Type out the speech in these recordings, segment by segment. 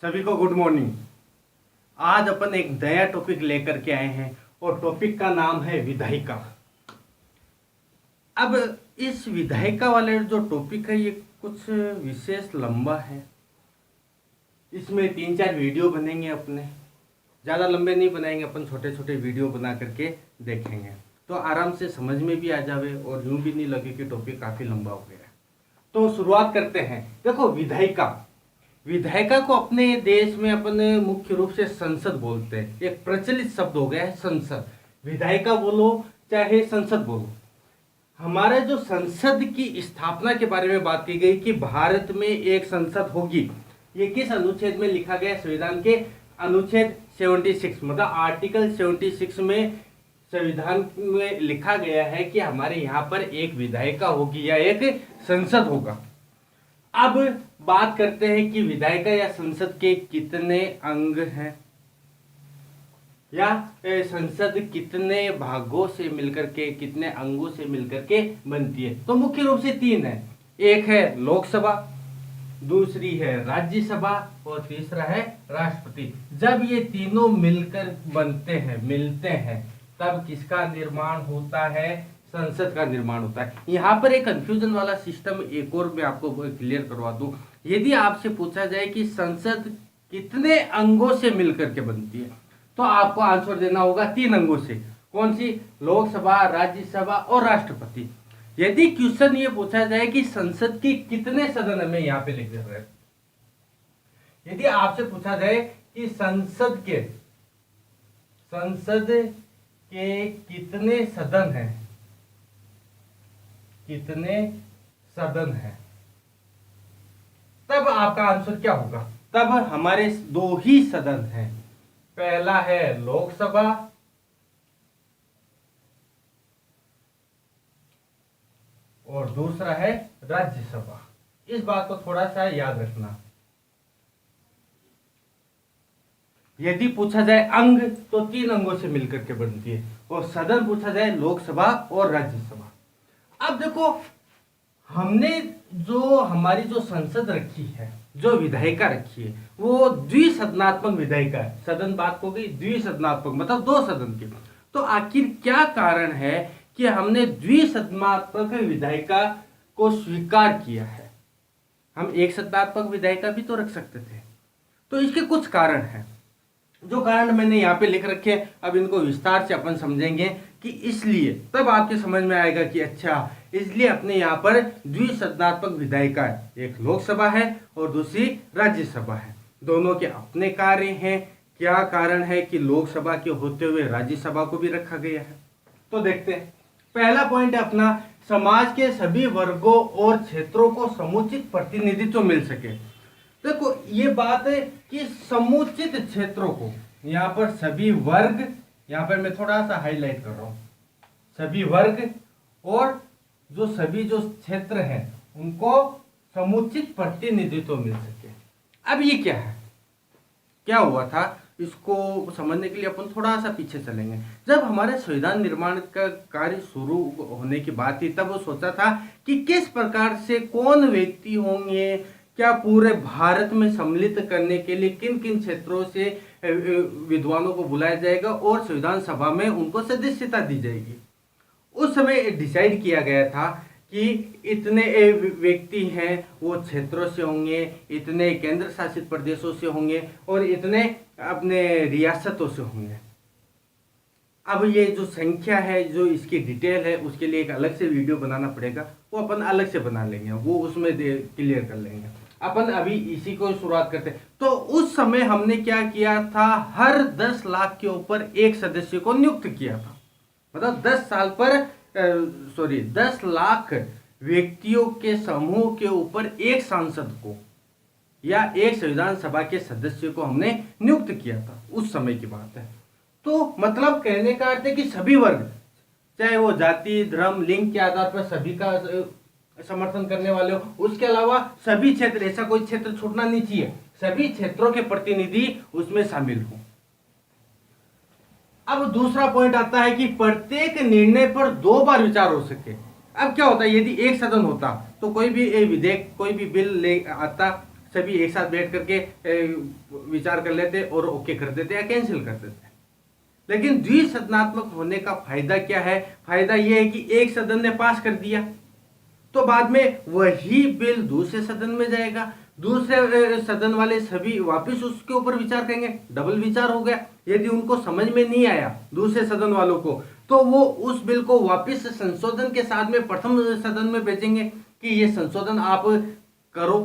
सभी को good morning. आज अपन एक नया टॉपिक लेकर के आए हैं और टॉपिक का नाम है विधायिका। अब इस विधायिका वाले जो टॉपिक है ये कुछ विशेष लंबा है। इसमें 3-4 वीडियो बनेंगे अपने, ज़्यादा लंबे नहीं बनाएंगे अपन, छोटे छोटे वीडियो बना करके देखेंगे तो आराम से समझ में भी आ जावे और यूं भी नहीं लगे कि टॉपिक काफ़ी लंबा हो गया। तो शुरुआत करते हैं। देखो विधायिका को अपने देश में अपन मुख्य रूप से संसद बोलते हैं। एक प्रचलित शब्द हो गया है संसद। विधायिका बोलो चाहे संसद बोलो, हमारे जो संसद की स्थापना के बारे में बात की गई कि भारत में एक संसद होगी। ये किस अनुच्छेद में लिखा गया? संविधान के अनुच्छेद 76 मतलब आर्टिकल 76 में संविधान में लिखा गया है कि हमारे यहाँ पर एक विधायिका होगी या एक संसद होगा। अब बात करते हैं कि विधायिका या संसद के कितने अंग हैं या संसद कितने भागों से मिलकर के, कितने अंगों से मिलकर के बनती है। तो मुख्य रूप से 3 है। एक है लोकसभा, दूसरी है राज्यसभा और तीसरा है राष्ट्रपति। जब ये तीनों मिलकर बनते हैं, मिलते हैं, तब किसका निर्माण होता है? संसद का निर्माण होता है। यहाँ पर एक कंफ्यूजन वाला सिस्टम एक और मैं आपको क्लियर करवा दूं। यदि आपसे पूछा जाए कि संसद कितने अंगों से मिलकर के बनती है तो आपको आंसर देना होगा 3 अंगों से। कौन सी? लोकसभा, राज्यसभा और राष्ट्रपति। यदि क्वेश्चन ये पूछा जाए कि संसद के कितने सदन है, मैं यहाँ पे लिख दे रहा है। यदि आपसे पूछा जाए कि संसद के कितने सदन हैं, कितने सदन हैं, तब आपका आंसर क्या होगा? तब हमारे 2 ही सदन हैं। पहला है लोकसभा और दूसरा है राज्यसभा। इस बात को थोड़ा सा याद रखना। यदि पूछा जाए अंग तो 3 अंगों से मिलकर के बनती है और सदन पूछा जाए लोकसभा और राज्यसभा। अब देखो, हमने जो हमारी जो संसद रखी है, जो विधायिका रखी है, वो द्विसदनात्मक विधायिका है। सदन बात हो गई, द्विसदनात्मक मतलब 2 सदन की। तो आखिर क्या कारण है कि हमने द्विसदनात्मक विधायिका को स्वीकार किया है? हम एक सदनात्मक विधायिका भी तो रख सकते थे। तो इसके कुछ कारण हैं, जो कारण मैंने यहाँ पे लिख रखे हैं। अब इनको विस्तार से अपन समझेंगे कि इसलिए, तब आपके समझ में आएगा कि अच्छा इसलिए अपने यहाँ पर द्विसदनात्मक विधायिका है। एक लोकसभा है और दूसरी राज्यसभा है। दोनों के अपने कार्य हैं। क्या कारण है कि लोकसभा के होते हुए राज्यसभा को भी रखा गया है? तो देखते हैं। पहला पॉइंट है अपना, समाज के सभी वर्गों और क्षेत्रों को समुचित प्रतिनिधित्व मिल सके। देखो ये बात है कि समुचित क्षेत्रों को, यहाँ पर सभी वर्ग, यहाँ पर मैं थोड़ा सा हाईलाइट कर रहा हूँ, सभी वर्ग और सभी जो क्षेत्र हैं उनको समुचित प्रतिनिधित्व मिल सके। अब ये क्या है, क्या हुआ था, इसको समझने के लिए अपन थोड़ा सा पीछे चलेंगे। जब हमारे संविधान निर्माण का कार्य शुरू होने की बात थी, तब वो सोचा था कि किस प्रकार से कौन व्यक्ति होंगे, क्या पूरे भारत में सम्मिलित करने के लिए किन किन क्षेत्रों से विद्वानों को बुलाया जाएगा और संविधान सभा में उनको सदस्यता दी जाएगी। उस समय डिसाइड किया गया था कि इतने व्यक्ति हैं वो क्षेत्रों से होंगे, इतने केंद्र शासित प्रदेशों से होंगे और इतने अपने रियासतों से होंगे। अब ये जो संख्या है, जो इसकी डिटेल है, उसके लिए एक अलग से वीडियो बनाना पड़ेगा, वो अपन अलग से बना लेंगे, वो उसमें क्लियर कर लेंगे। अपन अभी इसी को शुरुआत करते हैं। तो उस समय हमने क्या किया था, हर 10 लाख के ऊपर एक सदस्य को नियुक्त किया था। मतलब 10 लाख व्यक्तियों के समूह के ऊपर एक सांसद को या एक संविधान सभा के सदस्य को हमने नियुक्त किया था। उस समय की बात है। तो मतलब कहने का अर्थ है कि सभी वर्ग, चाहे वो जाति, धर्म, लिंग के आधार पर सभी का समर्थन करने वाले हो, उसके अलावा सभी क्षेत्र, ऐसा कोई क्षेत्र छूटना नहीं चाहिए, सभी क्षेत्रों के प्रतिनिधि उसमें शामिल हो। अब दूसरा पॉइंट आता है कि प्रत्येक निर्णय पर 2 बार विचार हो सके। अब क्या होता है, यदि एक सदन होता तो कोई भी विधेयक, कोई भी बिल ले आता सभी एक साथ बैठ करके विचार कर लेते और ओके कर देते या कैंसिल कर देते। लेकिन द्विसदनात्मक होने का फायदा क्या है? फायदा यह है कि एक सदन ने पास कर दिया तो बाद में वही बिल दूसरे सदन में जाएगा, दूसरे सदन वाले सभी वापस उसके ऊपर विचार करेंगे, डबल विचार हो गया। यदि उनको समझ में नहीं आया दूसरे सदन वालों को, तो वो उस बिल को वापस संशोधन के साथ में प्रथम सदन में भेजेंगे कि ये संशोधन आप करो,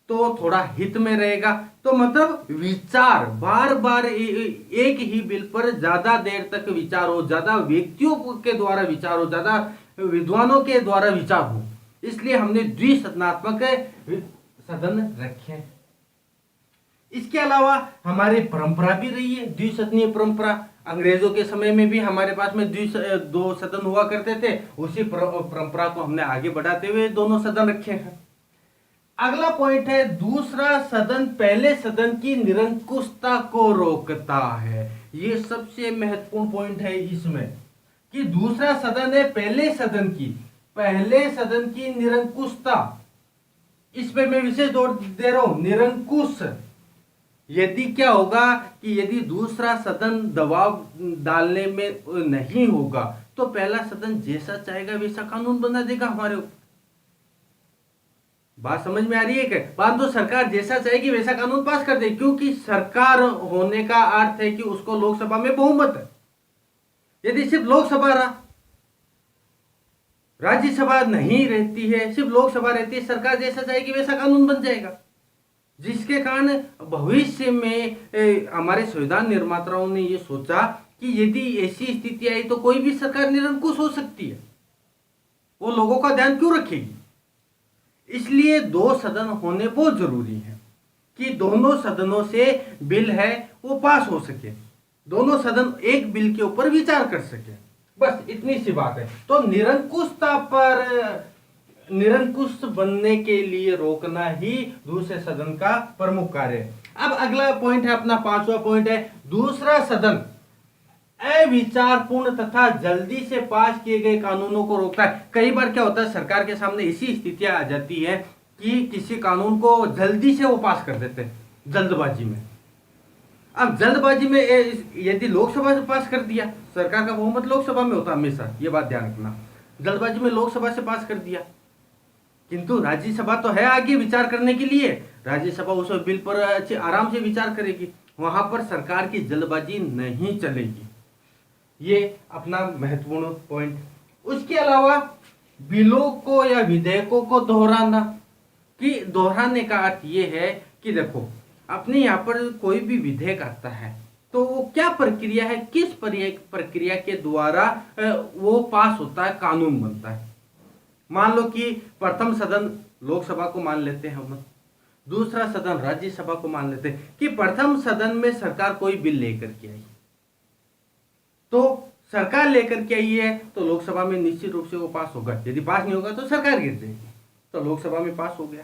तो थोड़ा हित में रहेगा। तो मतलब विचार बार बार एक ही बिल पर ज्यादा देर तक विचार हो, ज्यादा व्यक्तियों के द्वारा विचार हो, ज्यादा विद्वानों के द्वारा विचार हो, इसलिए हमने द्विसदनात्मक सदन रखे। इसके अलावा हमारी परंपरा भी रही है द्विसदनीय परंपरा। अंग्रेजों के समय में भी हमारे पास में दो सदन हुआ करते थे, उसी परंपरा को हमने आगे बढ़ाते हुए दोनों सदन रखे हैं। अगला पॉइंट है, दूसरा सदन पहले सदन की निरंकुशता को रोकता है। ये सबसे महत्वपूर्ण पॉइंट है इसमें कि दूसरा सदन है पहले सदन की निरंकुशता। इस पे मैं विशेष जोर दे रहा हूं, निरंकुश। यदि क्या होगा कि यदि दूसरा सदन दबाव डालने में नहीं होगा तो पहला सदन जैसा चाहेगा वैसा कानून बना देगा हमारे ऊपर। बात समझ में आ रही है क्या? बात तो सरकार जैसा चाहेगी वैसा कानून पास कर देगी, क्योंकि सरकार होने का अर्थ है कि उसको लोकसभा में बहुमत है। यदि सिर्फ लोकसभा रहा, राज्यसभा नहीं रहती है, सिर्फ लोकसभा रहती है, सरकार जैसा चाहेगी वैसा कानून बन जाएगा, जिसके कारण भविष्य में हमारे संविधान निर्माताओं ने यह सोचा कि यदि ऐसी स्थिति आई तो कोई भी सरकार निरंकुश हो सकती है, वो लोगों का ध्यान क्यों रखेगी। इसलिए दो सदन होने बहुत जरूरी है कि दोनों सदनों से बिल है वो पास हो सके, दोनों सदन एक बिल के ऊपर विचार कर सके, बस इतनी सी बात है। तो निरंकुशता पर निरंकुश बनने के लिए रोकना ही दूसरे सदन का प्रमुख कार्य है। अब अगला पॉइंट है, अपना पांचवा पॉइंट है, दूसरा सदन अविचारपूर्ण तथा जल्दी से पास किए गए कानूनों को रोकता है। कई बार क्या होता है, सरकार के सामने ऐसी स्थितियां आ जाती है कि किसी कानून को जल्दी से वो पास कर देते हैं, जल्दबाजी में। अब जल्दबाजी में यदि लोकसभा से पास कर दिया, सरकार का बहुमत लोकसभा में होता है हमेशा, ये बात ध्यान रखना, जल्दबाजी में लोकसभा से पास कर दिया, किंतु राज्यसभा तो है आगे विचार करने के लिए, राज्यसभा उस बिल पर अच्छे आराम से विचार करेगी, वहां पर सरकार की जल्दबाजी नहीं चलेगी। ये अपना महत्वपूर्ण पॉइंट। उसके अलावा बिलों को या विधेयकों को दोहराना, कि दोहराने का अर्थ ये है कि देखो अपने यहाँ पर कोई भी विधेयक आता है तो वो क्या प्रक्रिया है, किस प्रक्रिया के द्वारा वो पास होता है, कानून बनता है। मान लो कि प्रथम सदन लोकसभा को मान लेते हैं हम, दूसरा सदन राज्यसभा को मान लेते हैं कि प्रथम सदन में सरकार कोई बिल लेकर के आई, तो सरकार लेकर के आई है तो लोकसभा में निश्चित रूप से वो पास होगा, यदि पास नहीं होगा तो सरकार गिर जाएगी, तो लोकसभा में पास हो गया।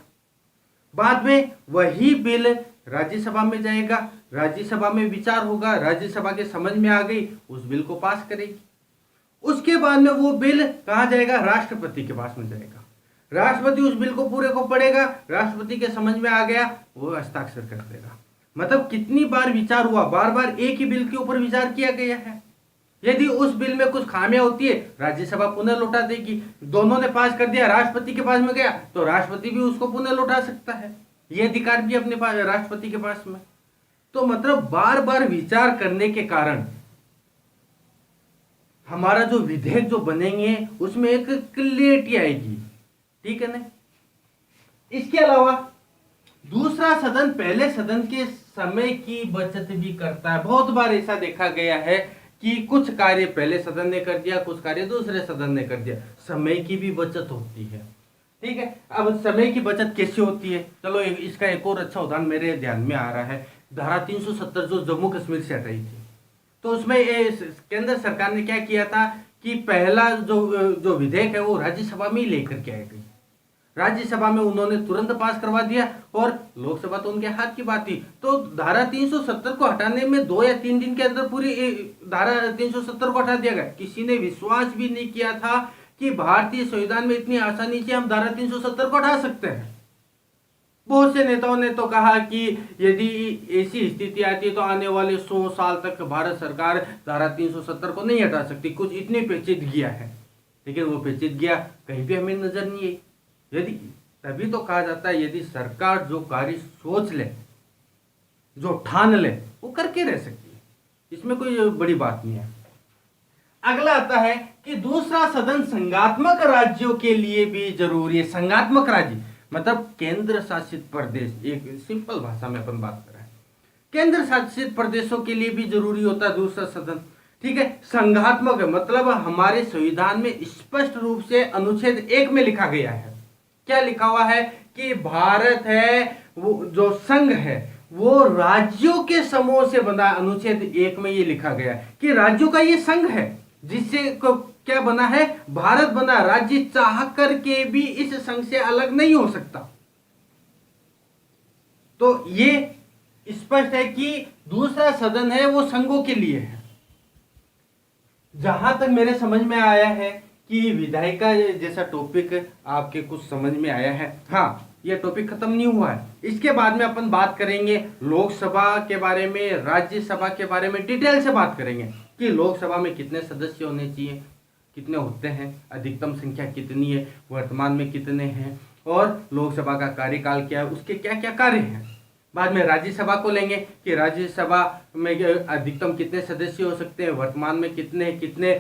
बाद में वही बिल राज्यसभा में जाएगा, राज्यसभा में विचार होगा, राज्यसभा के समझ में आ गई, उस बिल को पास करेगी। उसके बाद में वो बिल कहाँ जाएगा, राष्ट्रपति के पास में जाएगा, राष्ट्रपति उस बिल को पूरे को पढ़ेगा, राष्ट्रपति के समझ में आ गया, वो हस्ताक्षर कर देगा। मतलब कितनी बार विचार हुआ, बार बार एक ही बिल के ऊपर विचार किया गया है। यदि उस बिल में कुछ खामियां होती है, राज्यसभा पुनः लौटा देगी, दोनों ने पास कर दिया, राष्ट्रपति के पास में गया तो राष्ट्रपति भी उसको पुनः लौटा सकता है, ये अधिकार भी अपने पास राष्ट्रपति के पास में। तो मतलब बार बार विचार करने के कारण हमारा जो विधेयक जो बनेंगे उसमें एक क्लियरिटी आएगी, ठीक है ना। इसके अलावा दूसरा सदन पहले सदन के समय की बचत भी करता है। बहुत बार ऐसा देखा गया है कि कुछ कार्य पहले सदन ने कर दिया, कुछ कार्य दूसरे सदन ने कर दिया, समय की भी बचत होती है, ठीक है। अब समय की बचत कैसे होती है, चलो इसका एक और अच्छा उदाहरण मेरे ध्यान में आ रहा है। धारा 370 जो जम्मू कश्मीर से हटाई थी, तो उसमें केंद्र सरकार ने क्या किया था कि पहला जो विधेयक है वो राज्यसभा में ही लेकर के आई गई, राज्यसभा में उन्होंने तुरंत पास करवा दिया और लोकसभा तो उनके हाथ की बात थी। तो धारा 370 को हटाने में 2 या 3 दिन के अंदर पूरी धारा 370 को हटा दिया गया। किसी ने विश्वास भी नहीं किया था कि भारतीय संविधान में इतनी आसानी से हम धारा 370 को हटा सकते हैं। बहुत से नेताओं ने तो कहा कि यदि ऐसी स्थिति आती है तो आने वाले 100 साल तक भारत सरकार धारा 370 को नहीं हटा सकती, कुछ इतनी पेचीदगियां है। लेकिन वो पेचीदगियां कहीं भी हमें नजर नहीं आई। यदि तभी तो कहा जाता है यदि सरकार जो कार्य सोच ले, जो ठान ले, वो करके रह सकती है, इसमें कोई बड़ी बात नहीं है। अगला आता है कि दूसरा सदन संघात्मक राज्यों के लिए भी जरूरी है। संघात्मक राज्य मतलब केंद्र शासित प्रदेश, एक सिंपल भाषा में अपन बात कर रहे हैं। केंद्र शासित प्रदेशों के लिए भी जरूरी होता है दूसरा सदन, ठीक है। संघात्मक मतलब हमारे संविधान में स्पष्ट रूप से अनुच्छेद 1 में लिखा गया है। क्या लिखा हुआ है कि भारत है वो जो संघ है वो राज्यों के समूह से बना। अनुच्छेद 1 में ये लिखा गया है कि राज्यों का ये संघ है जिससे को क्या बना है, भारत बना। राज्य चाह करके भी इस संघ से अलग नहीं हो सकता। तो ये स्पष्ट है कि दूसरा सदन है वो संघों के लिए है। जहां तक मेरे समझ में आया है कि विधायिका जैसा टॉपिक आपके कुछ समझ में आया है। हाँ, ये टॉपिक खत्म नहीं हुआ है। इसके बाद में अपन बात करेंगे लोकसभा के बारे में, राज्यसभा के बारे में डिटेल से बात करेंगे कि लोकसभा में कितने सदस्य होने चाहिए, कितने होते हैं, अधिकतम संख्या कितनी है, वर्तमान में कितने हैं, और लोकसभा का कार्यकाल क्या है, उसके क्या क्या कार्य हैं। बाद में राज्यसभा को लेंगे कि राज्यसभा में अधिकतम कितने सदस्य हो सकते हैं, वर्तमान में कितने कितने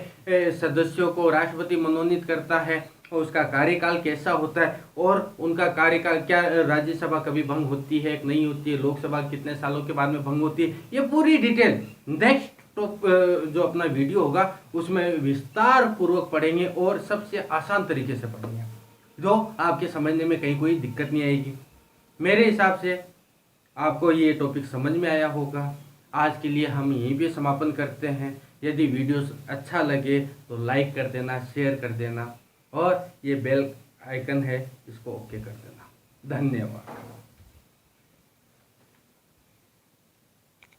सदस्यों को राष्ट्रपति मनोनीत करता है, और उसका कार्यकाल कैसा होता है, और उनका कार्यकाल क्या, राज्यसभा कभी भंग होती है नहीं होती है, लोकसभा कितने सालों के बाद में भंग होती है, ये पूरी डिटेल नेक्स्ट जो अपना वीडियो होगा उसमें विस्तार पूर्वक पढ़ेंगे और सबसे आसान तरीके से पढ़ेंगे, जो आपके समझने में कहीं कोई दिक्कत नहीं आएगी। मेरे हिसाब से आपको ये टॉपिक समझ में आया होगा। आज के लिए हम यहीं पे समापन करते हैं। यदि वीडियो अच्छा लगे तो लाइक कर देना, शेयर कर देना, और ये बेल आइकन है इसको ओके कर देना। धन्यवाद।